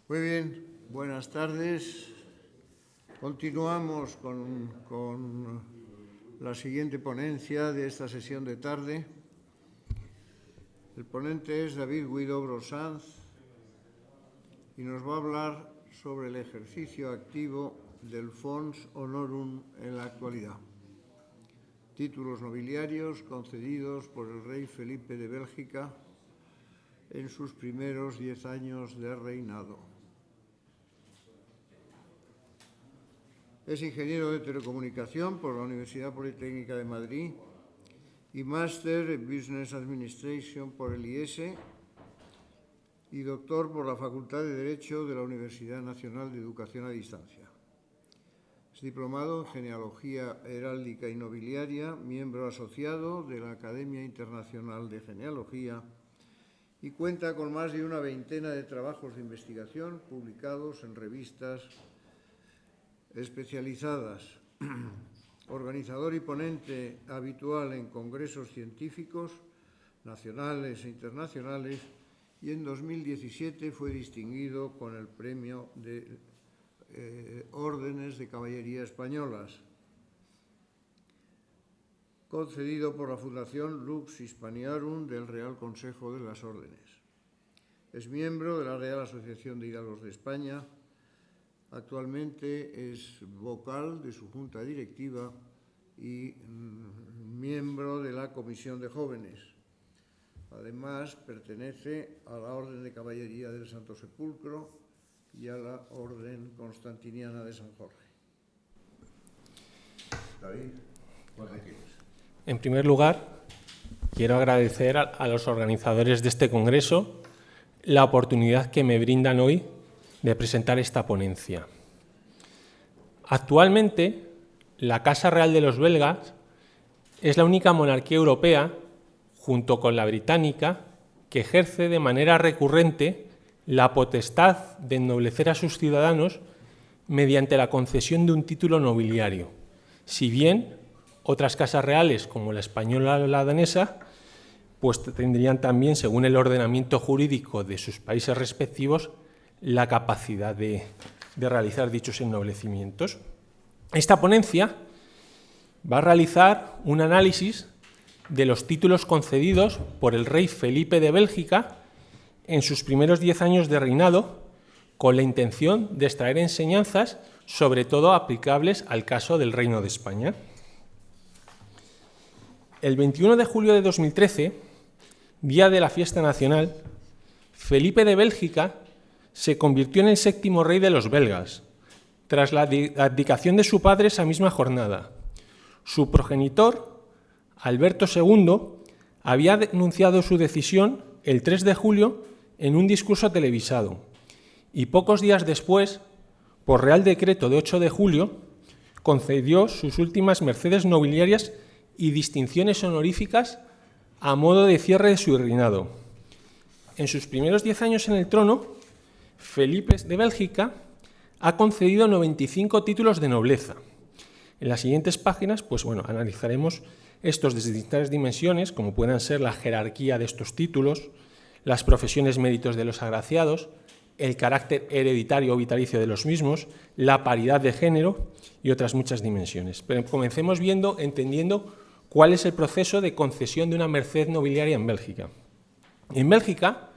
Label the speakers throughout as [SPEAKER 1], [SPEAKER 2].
[SPEAKER 1] Muy bien, buenas tardes. Continuamos con la siguiente ponencia de esta sesión de tarde. El ponente es David Huidobro Sanz y nos va a hablar sobre el ejercicio activo del Fons Honorum en la actualidad. Títulos nobiliarios concedidos por el rey Felipe de Bélgica en sus primeros 10 años de reinado. Es ingeniero de telecomunicación por la Universidad Politécnica de Madrid y máster en Business Administration por el IES y doctor por la Facultad de Derecho de la Universidad Nacional de Educación a Distancia. Es diplomado en Genealogía Heráldica y Nobiliaria, miembro asociado de la Academia Internacional de Genealogía y cuenta con más de una veintena de trabajos de investigación publicados en revistas especializadas. Organizador y ponente habitual en congresos científicos nacionales e internacionales, y en 2017 fue distinguido con el Premio de Órdenes de Caballería Españolas, concedido por la Fundación Lux Hispaniarum del Real Consejo de las Órdenes. Es miembro de la Real Asociación de Hidalgos de España. Actualmente es vocal de su junta directiva y miembro de la Comisión de Jóvenes. Además, pertenece a la Orden de Caballería del Santo Sepulcro y a la Orden Constantiniana de San Jorge. David, ¿cuándo quieres?
[SPEAKER 2] En primer lugar, quiero agradecer a los organizadores de este congreso la oportunidad que me brindan hoy de presentar esta ponencia. Actualmente, la Casa Real de los belgas es la única monarquía europea, junto con la británica, que ejerce de manera recurrente la potestad de ennoblecer a sus ciudadanos mediante la concesión de un título nobiliario, si bien otras casas reales, como la española o la danesa, pues tendrían también, según el ordenamiento jurídico de sus países respectivos, la capacidad de realizar dichos ennoblecimientos. Esta ponencia va a realizar un análisis de los títulos concedidos por el rey Felipe de Bélgica en sus primeros 10 años de reinado, con la intención de extraer enseñanzas, sobre todo aplicables al caso del Reino de España. El 21 de julio de 2013, día de la fiesta nacional, Felipe de Bélgica se convirtió en el 7º rey de los belgas, tras la abdicación de su padre esa misma jornada. Su progenitor, Alberto II, había denunciado su decisión el 3 de julio en un discurso televisado y pocos días después, por Real Decreto de 8 de julio, concedió sus últimas mercedes nobiliarias y distinciones honoríficas a modo de cierre de su reinado. En sus primeros 10 años en el trono, Felipe de Bélgica ha concedido 95 títulos de nobleza. En las siguientes páginas, analizaremos estos desde distintas dimensiones, como puedan ser la jerarquía de estos títulos, las profesiones méritos de los agraciados, el carácter hereditario o vitalicio de los mismos, la paridad de género y otras muchas dimensiones. Pero comencemos entendiendo cuál es el proceso de concesión de una merced nobiliaria en Bélgica. En Bélgica,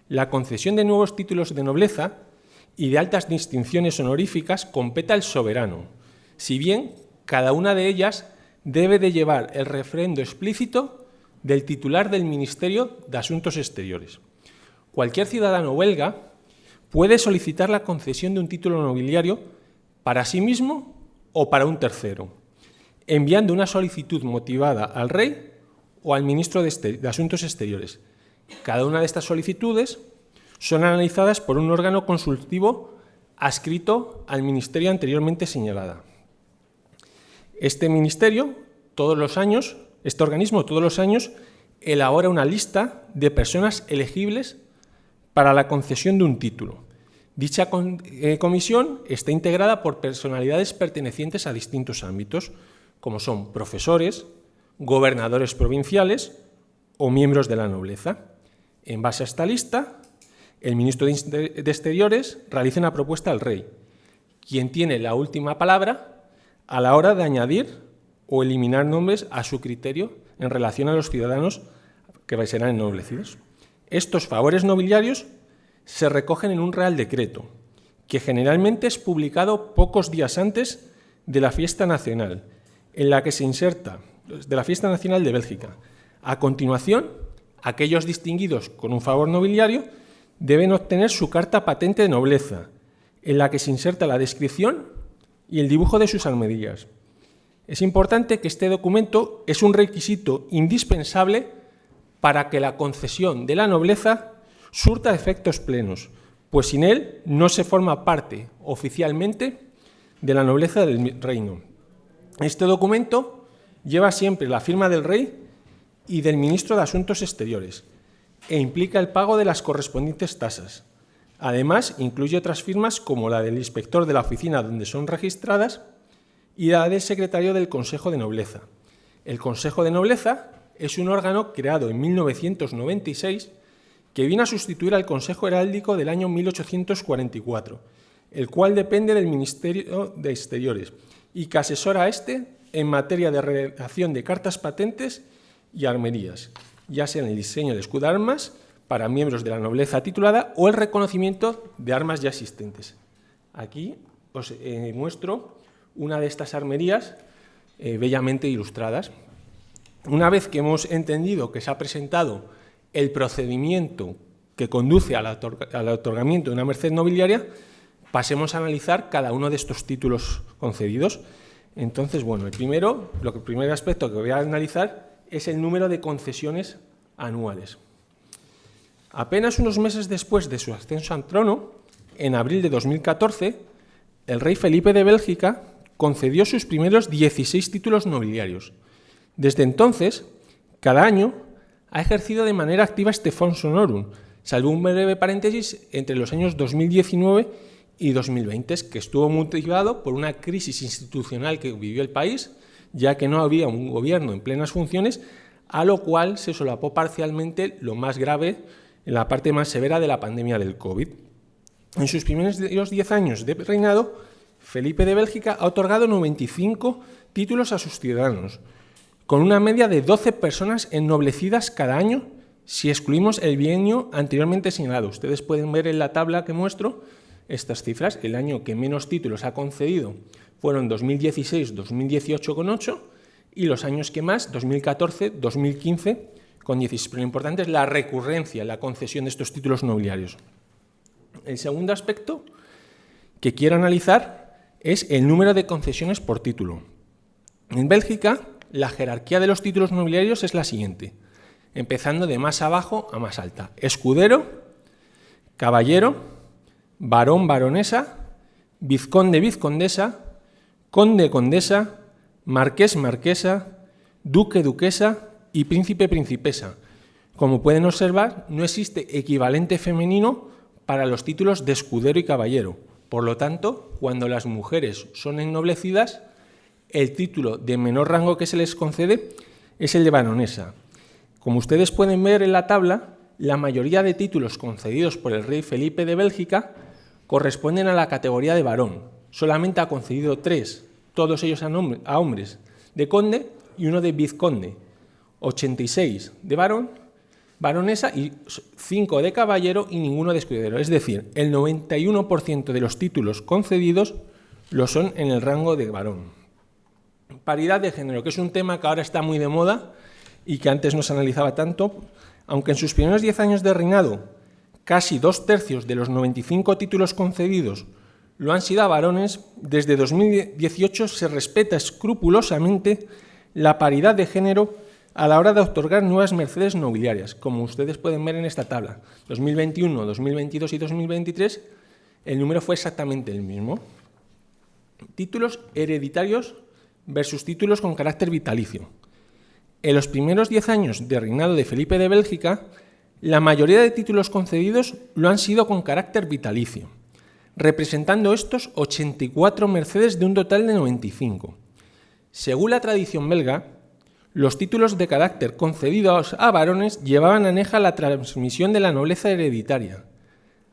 [SPEAKER 2] la concesión de nuevos títulos de nobleza y de altas distinciones honoríficas compete al soberano, si bien cada una de ellas debe de llevar el refrendo explícito del titular del Ministerio de Asuntos Exteriores. Cualquier ciudadano belga puede solicitar la concesión de un título nobiliario para sí mismo o para un tercero, enviando una solicitud motivada al rey o al ministro de Asuntos Exteriores. Cada una de estas solicitudes son analizadas por un órgano consultivo adscrito al ministerio anteriormente señalado. Este organismo todos los años elabora una lista de personas elegibles para la concesión de un título. Dicha comisión está integrada por personalidades pertenecientes a distintos ámbitos, como son profesores, gobernadores provinciales o miembros de la nobleza. En base a esta lista, el ministro de Exteriores realiza una propuesta al rey, quien tiene la última palabra a la hora de añadir o eliminar nombres a su criterio en relación a los ciudadanos que serán ennoblecidos. Estos favores nobiliarios se recogen en un Real Decreto, que generalmente es publicado pocos días antes de la fiesta nacional, en la que se inserta, de la fiesta nacional de Bélgica. A continuación, aquellos distinguidos con un favor nobiliario deben obtener su carta patente de nobleza, en la que se inserta la descripción y el dibujo de sus armerías. Es importante que este documento es un requisito indispensable para que la concesión de la nobleza surta efectos plenos, pues sin él no se forma parte oficialmente de la nobleza del reino. Este documento lleva siempre la firma del rey y del ministro de Asuntos Exteriores e implica el pago de las correspondientes tasas. Además, incluye otras firmas como la del inspector de la oficina donde son registradas y la del secretario del Consejo de Nobleza. El Consejo de Nobleza es un órgano creado en 1996 que viene a sustituir al Consejo Heráldico del año 1844, el cual depende del Ministerio de Exteriores y que asesora a este en materia de redacción de cartas patentes y armerías, ya sea en el diseño de escudo de armas para miembros de la nobleza titulada o el reconocimiento de armas ya existentes. Aquí os muestro una de estas armerías bellamente ilustradas. Una vez que hemos entendido que se ha presentado el procedimiento que conduce al otorgamiento de una merced nobiliaria, pasemos a analizar cada uno de estos títulos concedidos. Entonces, bueno, el primer aspecto que voy a analizar es el número de concesiones anuales. Apenas unos meses después de su ascenso al trono, en abril de 2014, el rey Felipe de Bélgica concedió sus primeros 16 títulos nobiliarios. Desde entonces, cada año ha ejercido de manera activa este Fons Honorum, salvo un breve paréntesis entre los años 2019 y 2020, que estuvo motivado por una crisis institucional que vivió el país, ya que no había un gobierno en plenas funciones, a lo cual se solapó parcialmente lo más grave, en la parte más severa de la pandemia del COVID. En sus primeros 10 años de reinado, Felipe de Bélgica ha otorgado 95 títulos a sus ciudadanos, con una media de 12 personas ennoblecidas cada año, si excluimos el bienio anteriormente señalado. Ustedes pueden ver en la tabla que muestro estas cifras. El año que menos títulos ha concedido fueron 2016, 2018 con 8, y los años que más, 2014, 2015 con 16. Pero lo importante es la recurrencia en la concesión de estos títulos nobiliarios. El segundo aspecto que quiero analizar es el número de concesiones por título. En Bélgica, la jerarquía de los títulos nobiliarios es la siguiente, empezando de más abajo a más alta: escudero, caballero, barón, baronesa, vizconde, vizcondesa, conde, condesa, marqués, marquesa, duque, duquesa y príncipe, principesa. Como pueden observar, no existe equivalente femenino para los títulos de escudero y caballero. Por lo tanto, cuando las mujeres son ennoblecidas, el título de menor rango que se les concede es el de baronesa. Como ustedes pueden ver en la tabla, la mayoría de títulos concedidos por el rey Felipe de Bélgica corresponden a la categoría de varón. Solamente ha concedido 3, todos ellos a hombres, de conde y uno de vizconde, 86 de varón, baronesa y 5 de caballero y ninguno de escudero. Es decir, el 91% de los títulos concedidos lo son en el rango de varón. Paridad de género, que es un tema que ahora está muy de moda y que antes no se analizaba tanto, aunque en sus primeros 10 años de reinado casi 2/3 de los 95 títulos concedidos lo han sido a varones, desde 2018 se respeta escrupulosamente la paridad de género a la hora de otorgar nuevas mercedes nobiliarias, como ustedes pueden ver en esta tabla. 2021, 2022 y 2023 el número fue exactamente el mismo. Títulos hereditarios versus títulos con carácter vitalicio. En los primeros 10 años de reinado de Felipe de Bélgica, la mayoría de títulos concedidos lo han sido con carácter vitalicio, representando estos 84 mercedes de un total de 95. Según la tradición belga, los títulos de carácter concedidos a varones llevaban aneja la transmisión de la nobleza hereditaria.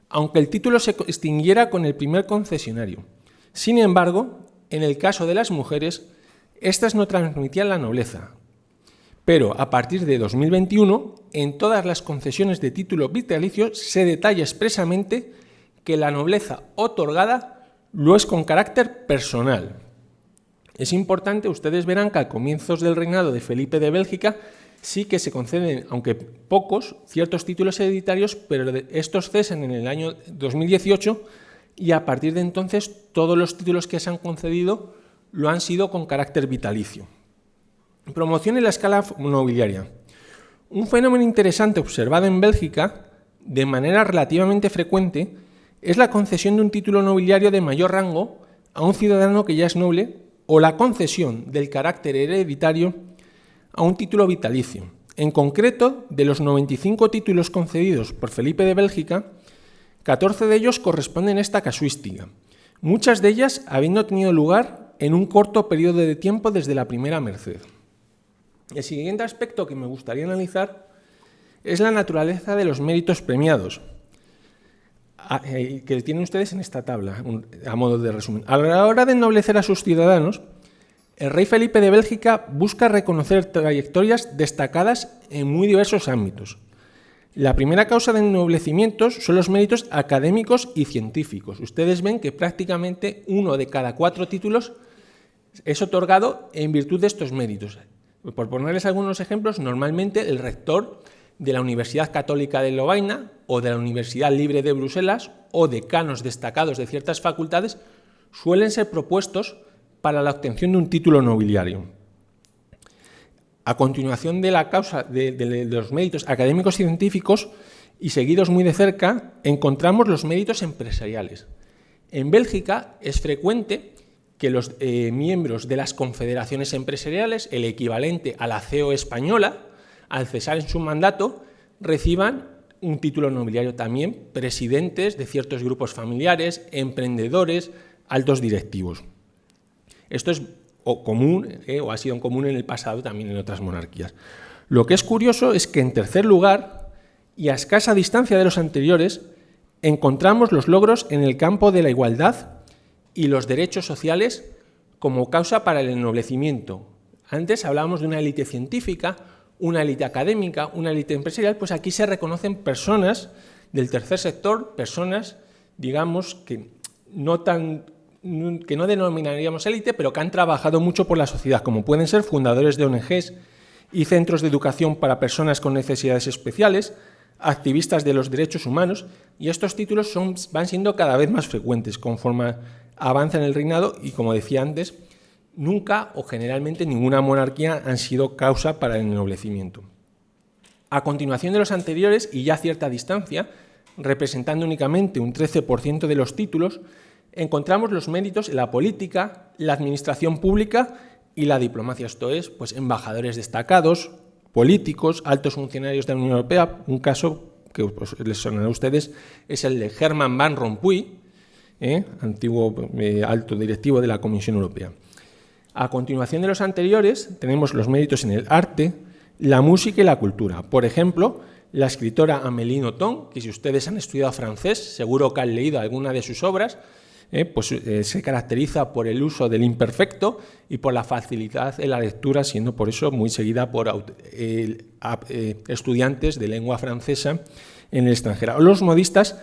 [SPEAKER 2] aunque el título se extinguiera con el primer concesionario. Sin embargo, en el caso de las mujeres, éstas no transmitían la nobleza. Pero a partir de 2021, en todas las concesiones de título vitalicio se detalla expresamente que la nobleza otorgada lo es con carácter personal. Es importante, ustedes verán que al comienzos del reinado de Felipe de Bélgica sí que se conceden, aunque pocos, ciertos títulos hereditarios, pero estos cesan en el año 2018 y a partir de entonces todos los títulos que se han concedido lo han sido con carácter vitalicio. Promoción en la escala nobiliaria. Un fenómeno interesante observado en Bélgica de manera relativamente frecuente es la concesión de un título nobiliario de mayor rango a un ciudadano que ya es noble o la concesión del carácter hereditario a un título vitalicio. En concreto, de los 95 títulos concedidos por Felipe de Bélgica, 14 de ellos corresponden a esta casuística, muchas de ellas habiendo tenido lugar en un corto periodo de tiempo desde la primera merced. El siguiente aspecto que me gustaría analizar es la naturaleza de los méritos premiados, que tienen ustedes en esta tabla, a modo de resumen. A la hora de ennoblecer a sus ciudadanos, el rey Felipe de Bélgica busca reconocer trayectorias destacadas en muy diversos ámbitos. La primera causa de ennoblecimientos son los méritos académicos y científicos. Ustedes ven que prácticamente 1 de cada 4 títulos es otorgado en virtud de estos méritos. Por ponerles algunos ejemplos, normalmente el rector de la Universidad Católica de Lovaina o de la Universidad Libre de Bruselas o decanos destacados de ciertas facultades suelen ser propuestos para la obtención de un título nobiliario. A continuación de la causa de los méritos académicos y científicos y seguidos muy de cerca, encontramos los méritos empresariales. En Bélgica es frecuente que los miembros de las confederaciones empresariales, el equivalente a la CEO española, al cesar en su mandato, reciban un título nobiliario también, presidentes de ciertos grupos familiares, emprendedores, altos directivos. Esto es común, o ha sido común en el pasado también en otras monarquías. Lo que es curioso es que en tercer lugar, y a escasa distancia de los anteriores, encontramos los logros en el campo de la igualdad y los derechos sociales como causa para el ennoblecimiento. Antes hablábamos de una élite científica, una élite académica, una élite empresarial, pues aquí se reconocen personas del tercer sector, personas, digamos, que no denominaríamos élite, pero que han trabajado mucho por la sociedad, como pueden ser fundadores de ONGs y centros de educación para personas con necesidades especiales, activistas de los derechos humanos, y estos títulos van siendo cada vez más frecuentes conforme avanza en el reinado y, como decía antes, nunca o generalmente ninguna monarquía han sido causa para el ennoblecimiento. A continuación de los anteriores y ya a cierta distancia, representando únicamente un 13% de los títulos, encontramos los méritos en la política, la administración pública y la diplomacia, esto es, pues, embajadores destacados, políticos, altos funcionarios de la Unión Europea. Un caso que pues, les sonará a ustedes es el de Herman Van Rompuy, antiguo alto directivo de la Comisión Europea. A continuación de los anteriores tenemos los méritos en el arte, la música y la cultura. Por ejemplo, la escritora Amélie Nothomb, que si ustedes han estudiado francés, seguro que han leído alguna de sus obras, se caracteriza por el uso del imperfecto y por la facilidad en la lectura, siendo por eso muy seguida por estudiantes de lengua francesa en el extranjero. Los modistas,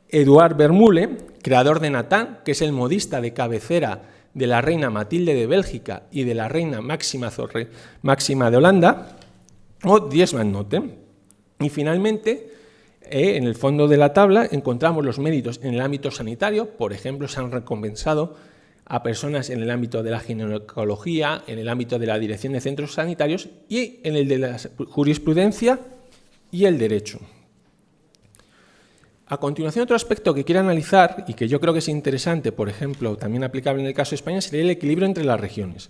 [SPEAKER 2] Édouard Vermeulen, creador de Nathan, que es el modista de cabecera de la reina Matilde de Bélgica y de la reina Máxima de Holanda, o Dries Van Noten. Y finalmente, en el fondo de la tabla encontramos los méritos en el ámbito sanitario. Por ejemplo, se han recompensado a personas en el ámbito de la ginecología, en el ámbito de la dirección de centros sanitarios y en el de la jurisprudencia y el derecho. A continuación, otro aspecto que quiero analizar y que yo creo que es interesante, por ejemplo, también aplicable en el caso de España, sería el equilibrio entre las regiones.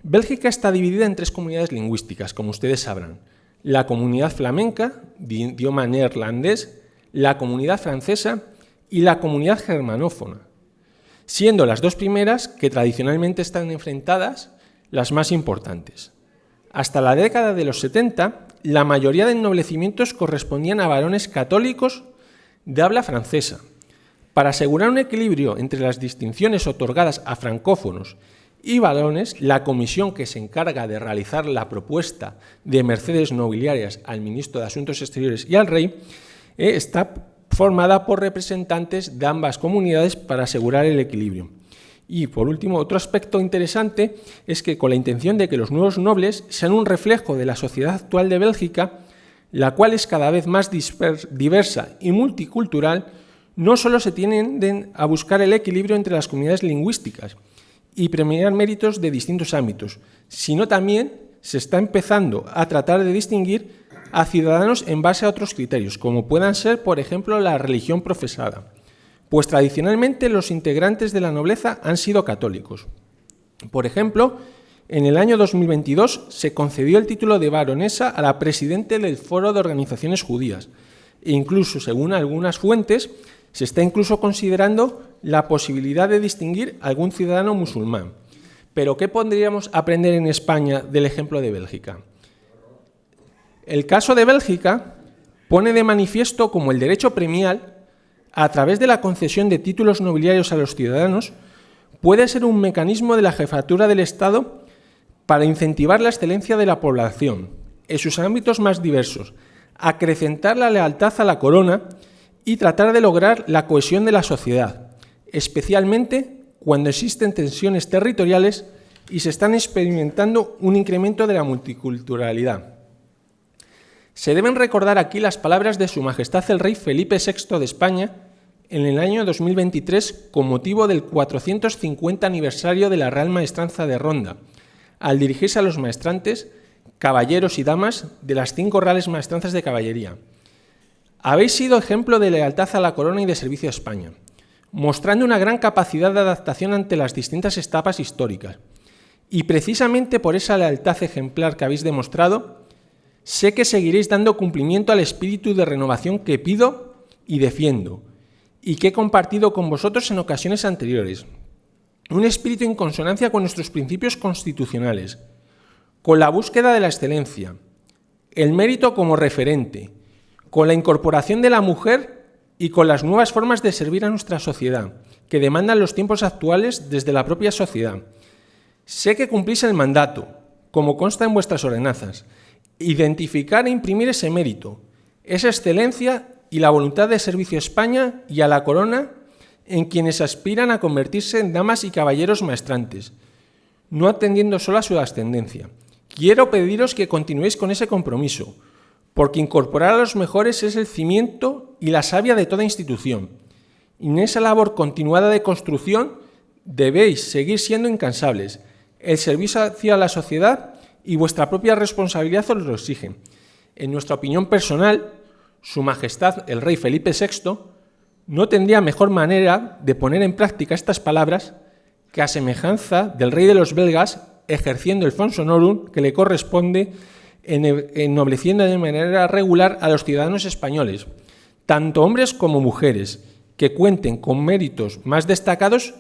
[SPEAKER 2] Bélgica está dividida en 3 comunidades lingüísticas, como ustedes sabrán. La comunidad flamenca, de idioma neerlandés, la comunidad francesa y la comunidad germanófona, siendo las 2 primeras, que tradicionalmente están enfrentadas, las más importantes. Hasta la década de los 70, la mayoría de ennoblecimientos correspondían a varones católicos de habla francesa. Para asegurar un equilibrio entre las distinciones otorgadas a francófonos y varones, la comisión que se encarga de realizar la propuesta de mercedes nobiliarias al ministro de Asuntos Exteriores y al rey está formada por representantes de ambas comunidades para asegurar el equilibrio. Y, por último, otro aspecto interesante es que, con la intención de que los nuevos nobles sean un reflejo de la sociedad actual de Bélgica, la cual es cada vez más diversa y multicultural, no solo se tienden a buscar el equilibrio entre las comunidades lingüísticas y premiar méritos de distintos ámbitos, sino también se está empezando a tratar de distinguir a ciudadanos en base a otros criterios, como puedan ser, por ejemplo, la religión profesada, pues tradicionalmente los integrantes de la nobleza han sido católicos. Por ejemplo, en el año 2022 se concedió el título de baronesa a la presidenta del Foro de Organizaciones Judías e incluso, según algunas fuentes, se está incluso considerando la posibilidad de distinguir a algún ciudadano musulmán. Pero, ¿qué podríamos aprender en España del ejemplo de Bélgica? El caso de Bélgica pone de manifiesto cómo el derecho premial, a través de la concesión de títulos nobiliarios a los ciudadanos, puede ser un mecanismo de la jefatura del Estado para incentivar la excelencia de la población en sus ámbitos más diversos, acrecentar la lealtad a la corona y tratar de lograr la cohesión de la sociedad, especialmente cuando existen tensiones territoriales y se están experimentando un incremento de la multiculturalidad. Se deben recordar aquí las palabras de Su Majestad el Rey Felipe VI de España en el año 2023 con motivo del 450 aniversario de la Real Maestranza de Ronda, al dirigirse a los maestrantes, caballeros y damas de las 5 reales maestranzas de caballería. Habéis sido ejemplo de lealtad a la corona y de servicio a España, mostrando una gran capacidad de adaptación ante las distintas etapas históricas. Y precisamente por esa lealtad ejemplar que habéis demostrado, sé que seguiréis dando cumplimiento al espíritu de renovación que pido y defiendo, y que he compartido con vosotros en ocasiones anteriores. Un espíritu en consonancia con nuestros principios constitucionales, con la búsqueda de la excelencia, el mérito como referente, con la incorporación de la mujer y con las nuevas formas de servir a nuestra sociedad, que demandan los tiempos actuales desde la propia sociedad. Sé que cumplís el mandato, como consta en vuestras ordenanzas, identificar e imprimir ese mérito, esa excelencia y la voluntad de servicio a España y a la corona en quienes aspiran a convertirse en damas y caballeros maestrantes, no atendiendo solo a su ascendencia. Quiero pediros que continuéis con ese compromiso, porque incorporar a los mejores es el cimiento y la savia de toda institución. Y en esa labor continuada de construcción debéis seguir siendo incansables. El servicio hacia la sociedad y vuestra propia responsabilidad os lo exigen. En nuestra opinión personal, Su Majestad el Rey Felipe VI no tendría mejor manera de poner en práctica estas palabras que a semejanza del rey de los belgas, ejerciendo el fons honorum que le corresponde, ennobleciendo de manera regular a los ciudadanos españoles, tanto hombres como mujeres, que cuenten con méritos más destacados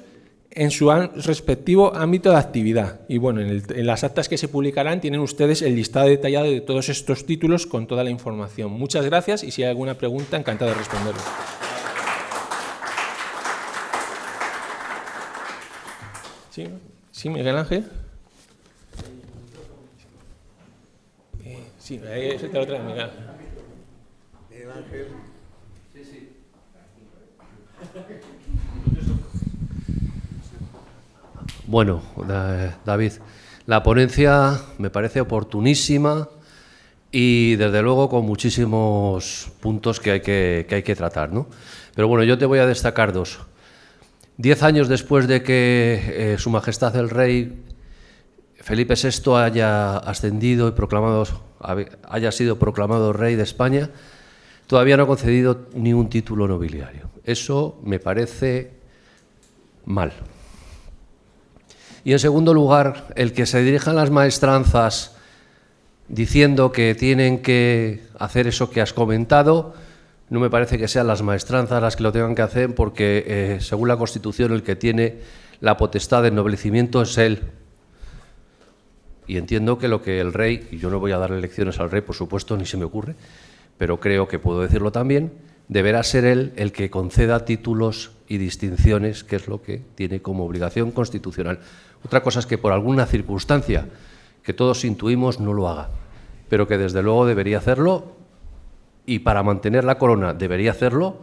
[SPEAKER 2] en su respectivo ámbito de actividad. Y bueno, en las actas que se publicarán tienen ustedes el listado detallado de todos estos títulos con toda la información. Muchas gracias y si hay alguna pregunta, encantado de responderlo. Sí, Miguel Ángel. Sí, ahí te lo trae, Miguel Ángel. Sí.
[SPEAKER 3] Bueno, David, la ponencia me parece oportunísima y desde luego con muchísimos puntos que hay que tratar, ¿no? Pero bueno, yo te voy a destacar 2. 10 años después de que Su Majestad el Rey Felipe VI haya ascendido y haya sido proclamado rey de España, todavía no ha concedido ni un título nobiliario. Eso me parece mal. Y en segundo lugar, el que se dirijan las maestranzas diciendo que tienen que hacer eso que has comentado, no me parece que sean las maestranzas las que lo tengan que hacer, porque según la Constitución el que tiene la potestad de ennoblecimiento es él. Y entiendo que lo que el rey, y yo no voy a darle lecciones al rey, por supuesto, ni se me ocurre, pero creo que puedo decirlo también, deberá ser él el que conceda títulos y distinciones, que es lo que tiene como obligación constitucional. Otra cosa es que por alguna circunstancia que todos intuimos no lo haga, pero que desde luego debería hacerlo, y para mantener la corona debería hacerlo,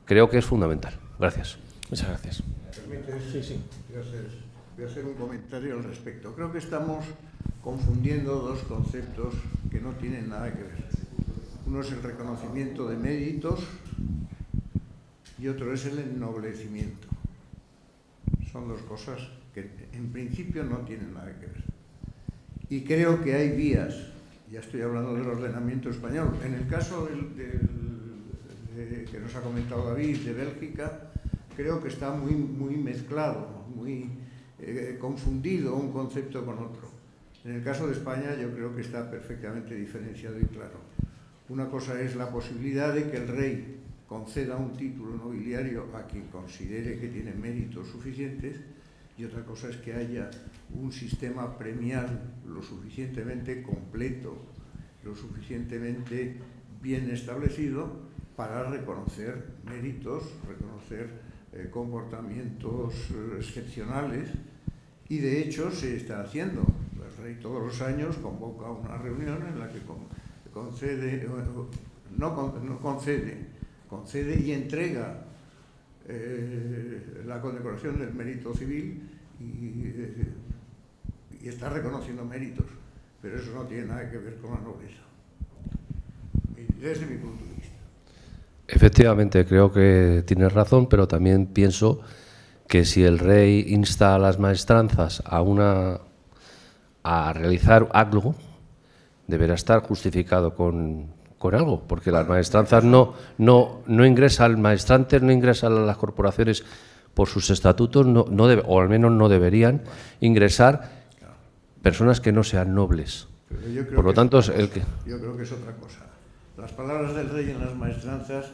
[SPEAKER 3] creo que es fundamental. Gracias.
[SPEAKER 2] Muchas gracias.
[SPEAKER 1] ¿Me permites? Sí. Voy a hacer un comentario al respecto. Creo que estamos confundiendo dos conceptos que no tienen nada que ver. Uno es el reconocimiento de méritos y otro es el ennoblecimiento. Son dos cosas que en principio no tienen nada que ver. Y creo que hay vías, ya estoy hablando del ordenamiento español, en el caso que nos ha comentado David, de Bélgica, creo que está muy mezclado, muy confundido un concepto con otro. En el caso de España yo creo que está perfectamente diferenciado y claro. Una cosa es la posibilidad de que el rey conceda un título nobiliario a quien considere que tiene méritos suficientes, y otra cosa es que haya un sistema premial lo suficientemente completo, lo suficientemente bien establecido para reconocer méritos, reconocer comportamientos excepcionales, y de hecho se está haciendo. El rey todos los años convoca una reunión en la que concede y entrega la condecoración del mérito civil y está reconociendo méritos, pero eso no tiene nada que ver con la nobleza, desde mi punto de vista.
[SPEAKER 3] Efectivamente, creo que tienes razón, pero también pienso que si el rey insta a las maestranzas a realizar algo, deberá estar justificado con algo, porque las maestranzas no ingresan, el maestrante no ingresa a las corporaciones por sus estatutos, o al menos no deberían ingresar personas que no sean nobles. Por lo tanto,
[SPEAKER 1] yo creo que es otra cosa. Las palabras del rey en las maestranzas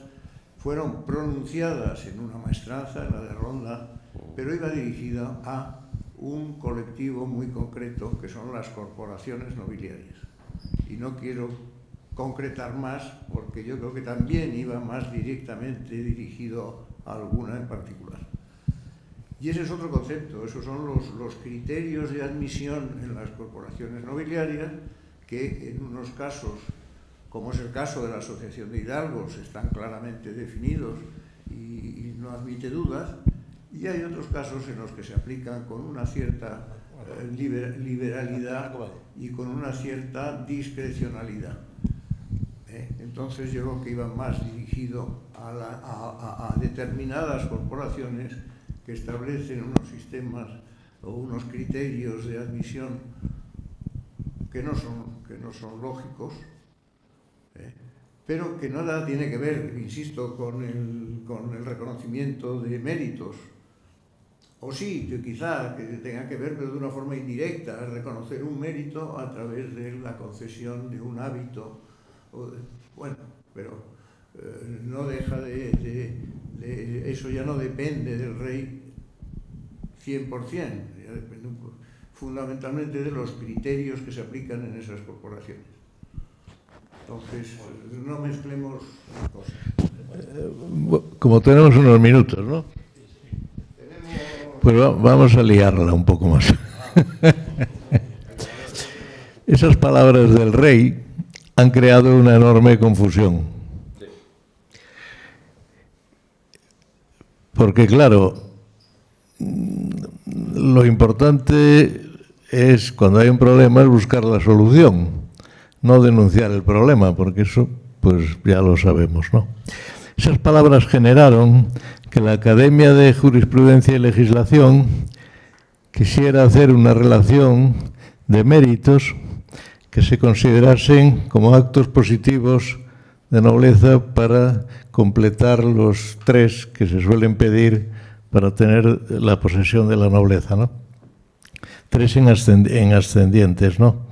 [SPEAKER 1] fueron pronunciadas en una maestranza, en la de Ronda, pero iba dirigida a un colectivo muy concreto, que son las corporaciones nobiliarias. Y no quiero concretar más, porque yo creo que también iba más directamente dirigido a alguna en particular. Y ese es otro concepto, esos son los criterios de admisión en las corporaciones nobiliarias, que en unos casos, como es el caso de la Asociación de Hidalgos, están claramente definidos y no admite dudas, y hay otros casos en los que se aplican con una cierta liberalidad y con una cierta discrecionalidad. Entonces yo creo que iba más dirigido a determinadas corporaciones que establecen unos sistemas o unos criterios de admisión que no son lógicos, pero que nada tiene que ver, insisto, con el reconocimiento de méritos. O sí, quizá que tenga que ver, pero de una forma indirecta, reconocer un mérito a través de la concesión de un hábito. Bueno, pero no deja eso ya no depende del rey 100%, ya depende fundamentalmente de los criterios que se aplican en esas corporaciones. Entonces, no mezclemos cosas.
[SPEAKER 4] Como tenemos unos minutos, ¿no? Pues vamos a liarla un poco más. Esas palabras del rey han creado una enorme confusión. Porque, claro, lo importante es, cuando hay un problema, es buscar la solución, no denunciar el problema, porque eso, pues ya lo sabemos, ¿no? Esas palabras generaron que la Academia de Jurisprudencia y Legislación quisiera hacer una relación de méritos que se considerasen como actos positivos de nobleza para completar los 3 que se suelen pedir para tener la posesión de la nobleza, ¿no? 3 en ascendientes, ¿no?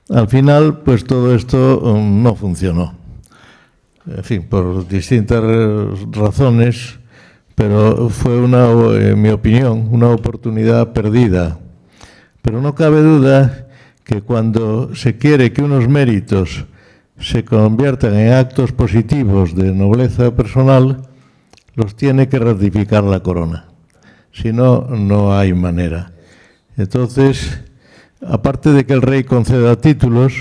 [SPEAKER 4] Al final, pues todo esto no funcionó. En fin, por distintas razones, pero fue en mi opinión, una oportunidad perdida. Pero no cabe duda que cuando se quiere que unos méritos se conviertan en actos positivos de nobleza personal, los tiene que ratificar la corona. Si no, no hay manera. Entonces, aparte de que el rey conceda títulos,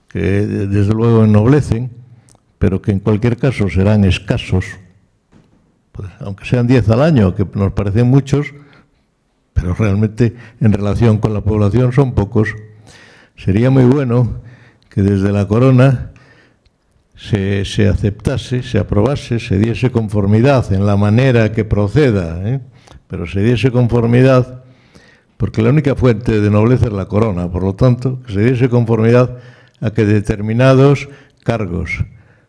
[SPEAKER 4] que desde luego ennoblecen, pero que en cualquier caso serán escasos, pues, aunque sean 10 al año, que nos parecen muchos, pero realmente en relación con la población son pocos. Sería muy bueno que desde la corona se aceptase, se aprobase, se diese conformidad en la manera que proceda, pero se diese conformidad, porque la única fuente de nobleza es la corona, por lo tanto, que se diese conformidad a que determinados cargos,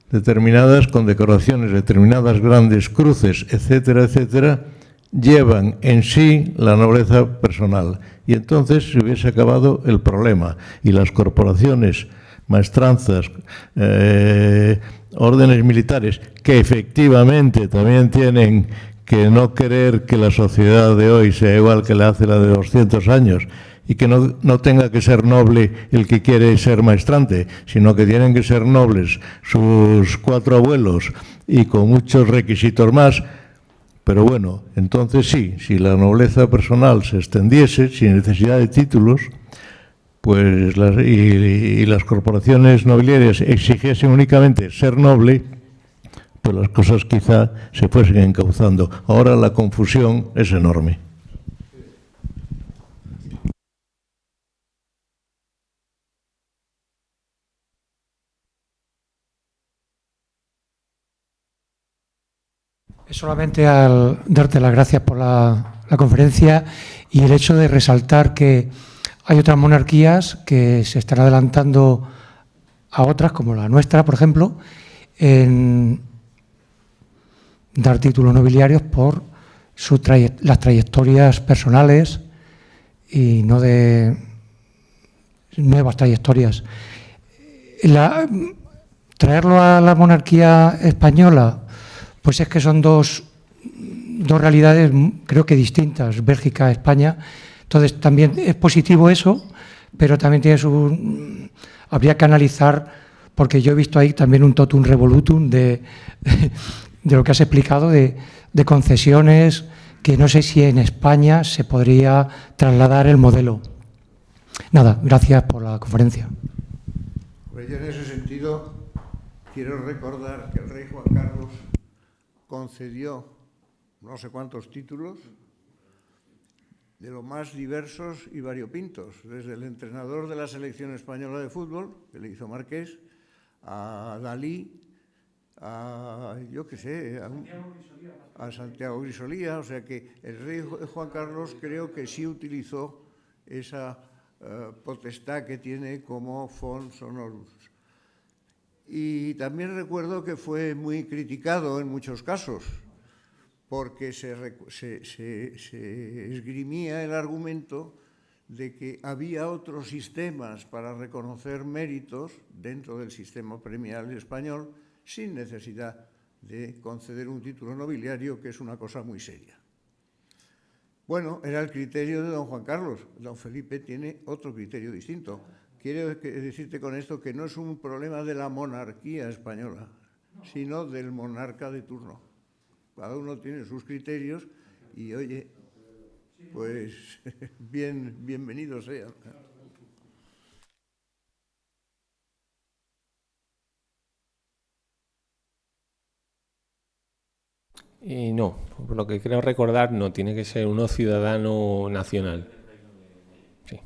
[SPEAKER 4] determinadas condecoraciones, determinadas grandes cruces, etcétera, etcétera, llevan en sí la nobleza personal. Y entonces se hubiese acabado el problema. Y las corporaciones, maestranzas, órdenes militares, que efectivamente también tienen que no querer que la sociedad de hoy sea igual que la hace la de 200 años, y que no tenga que ser noble el que quiere ser maestrante, sino que tienen que ser nobles sus 4 abuelos y con muchos requisitos más. Pero bueno, entonces sí, si la nobleza personal se extendiese sin necesidad de títulos, pues las corporaciones nobiliarias exigiesen únicamente ser noble, pues las cosas quizá se fuesen encauzando. Ahora la confusión es enorme.
[SPEAKER 5] Solamente al darte las gracias por la conferencia y el hecho de resaltar que hay otras monarquías que se están adelantando a otras, como la nuestra, por ejemplo, en dar títulos nobiliarios por las trayectorias personales y no de nuevas trayectorias. Traerlo a la monarquía española, pues es que son dos realidades, creo que distintas, Bélgica, España. Entonces, también es positivo eso, pero también tiene habría que analizar, porque yo he visto ahí también un totum revolutum de lo que has explicado, de concesiones, que no sé si en España se podría trasladar el modelo. Nada, gracias por la conferencia.
[SPEAKER 1] Pues yo en ese sentido quiero recordar que el rey Juan Carlos concedió no sé cuántos títulos de lo más diversos y variopintos, desde el entrenador de la selección española de fútbol, que le hizo Marqués, a Dalí, a yo qué sé, a Santiago Grisolía. O sea que el rey Juan Carlos creo que sí utilizó esa potestad que tiene como fons honorum. Y también recuerdo que fue muy criticado en muchos casos, porque se esgrimía el argumento de que había otros sistemas para reconocer méritos dentro del sistema premial español sin necesidad de conceder un título nobiliario, que es una cosa muy seria. Bueno, era el criterio de don Juan Carlos. Don Felipe tiene otro criterio distinto. Quiero decirte con esto que no es un problema de la monarquía española, sino del monarca de turno. Cada uno tiene sus criterios y, oye, pues bienvenido sea.
[SPEAKER 2] Y no, por lo que creo recordar, no, tiene que ser uno ciudadano nacional. Sí.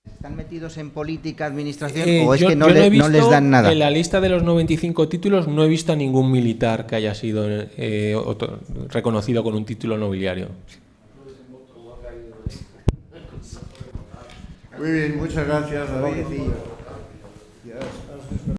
[SPEAKER 6] ¿Están metidos en política, administración o es
[SPEAKER 2] yo
[SPEAKER 6] que no
[SPEAKER 2] no he visto,
[SPEAKER 6] no les dan nada?
[SPEAKER 2] En la lista de los 95 títulos no he visto a ningún militar que haya sido reconocido con un título nobiliario.
[SPEAKER 1] Muy bien, muchas gracias, David.